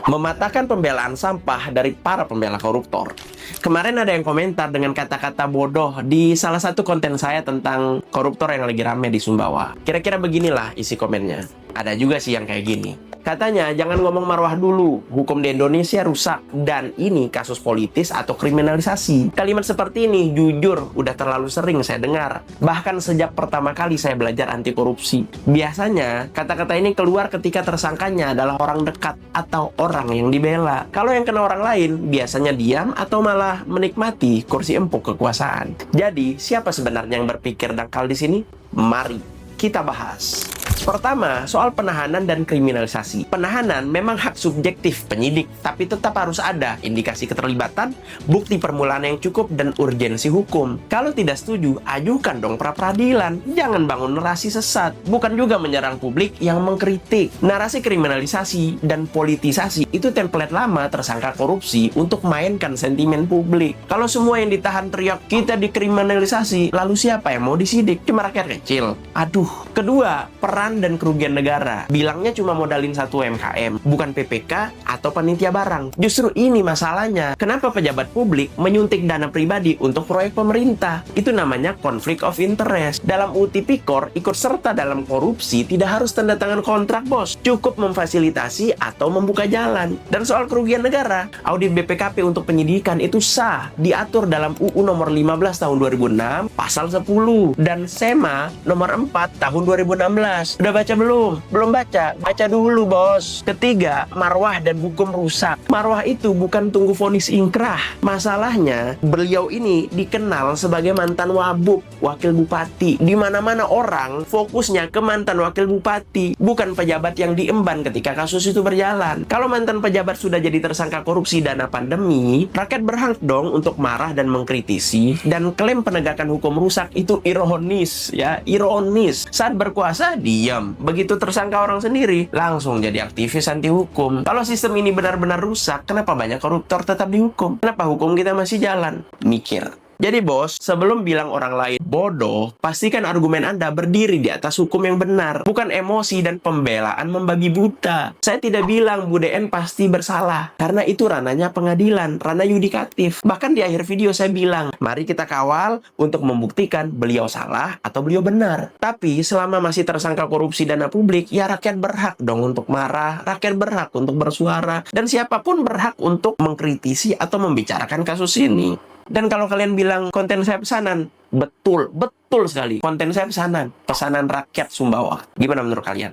Mematahkan pembelaan sampah dari para pembela koruptor. Kemarin ada yang komentar dengan kata-kata bodoh di salah satu konten saya tentang koruptor yang lagi rame di Sumbawa. Kira-kira beginilah isi komennya. Ada juga sih yang kayak gini. Katanya, jangan ngomong marwah dulu. Hukum di Indonesia rusak. Dan ini kasus politis atau kriminalisasi. Kalimat seperti ini, jujur, udah terlalu sering saya dengar. Bahkan sejak pertama kali saya belajar anti korupsi. Biasanya, kata-kata ini keluar ketika tersangkanya adalah orang dekat atau orang yang dibela. Kalau yang kena orang lain, biasanya diam atau malah menikmati kursi empuk kekuasaan. Jadi, siapa sebenarnya yang berpikir dangkal di sini? Mari kita bahas. Pertama, soal penahanan dan kriminalisasi. Penahanan memang hak subjektif penyidik, tapi tetap harus ada indikasi keterlibatan, bukti permulaan yang cukup, dan urgensi hukum. Kalau tidak setuju, ajukan dong pra-peradilan. Jangan bangun narasi sesat. Bukan juga menyerang publik yang mengkritik. Narasi kriminalisasi dan politisasi itu template lama tersangka korupsi untuk mainkan sentimen publik. Kalau semua yang ditahan teriak, kita dikriminalisasi, lalu siapa yang mau disidik? Cuma rakyat kecil. Aduh. Kedua, peran dan kerugian negara. Bilangnya cuma modalin satu UMKM, bukan PPK atau panitia barang. Justru ini masalahnya. Kenapa pejabat publik menyuntik dana pribadi untuk proyek pemerintah? Itu namanya conflict of interest. Dalam UU Tipikor, ikut serta dalam korupsi tidak harus tanda tangan kontrak, bos. Cukup memfasilitasi atau membuka jalan. Dan soal kerugian negara, audit BPKP untuk penyidikan itu sah. Diatur dalam UU nomor 15 tahun 2006, pasal 10. Dan SEMA nomor 4 tahun 2016. Udah baca belum? Belum baca? Baca dulu, bos. Ketiga, marwah dan hukum rusak. Marwah itu bukan tunggu vonis ingkrah. Masalahnya, beliau ini dikenal sebagai mantan wabub, wakil bupati. Di mana-mana orang fokusnya ke mantan wakil bupati, bukan pejabat yang diemban ketika kasus itu berjalan. Kalau mantan pejabat sudah jadi tersangka korupsi dana pandemi, rakyat berhak dong untuk marah dan mengkritisi, dan klaim penegakan hukum rusak itu ironis, ya, ironis. Saat berkuasa, diam. Begitu tersangka orang sendiri, langsung jadi aktivis anti hukum. Kalau sistem ini benar-benar rusak, kenapa banyak koruptor tetap dihukum? Kenapa hukum kita masih jalan? Mikir. Jadi bos, sebelum bilang orang lain bodoh, pastikan argumen Anda berdiri di atas hukum yang benar, bukan emosi dan pembelaan membabi buta. Saya tidak bilang Bu DN pasti bersalah, karena itu ranahnya pengadilan, ranah yudikatif. Bahkan di akhir video saya bilang, mari kita kawal untuk membuktikan beliau salah atau beliau benar. Tapi selama masih tersangka korupsi dana publik, ya rakyat berhak dong untuk marah, rakyat berhak untuk bersuara, dan siapapun berhak untuk mengkritisi atau membicarakan kasus ini. Dan kalau kalian bilang konten saya pesanan, betul sekali. Konten saya pesanan rakyat Sumbawa. Gimana menurut kalian?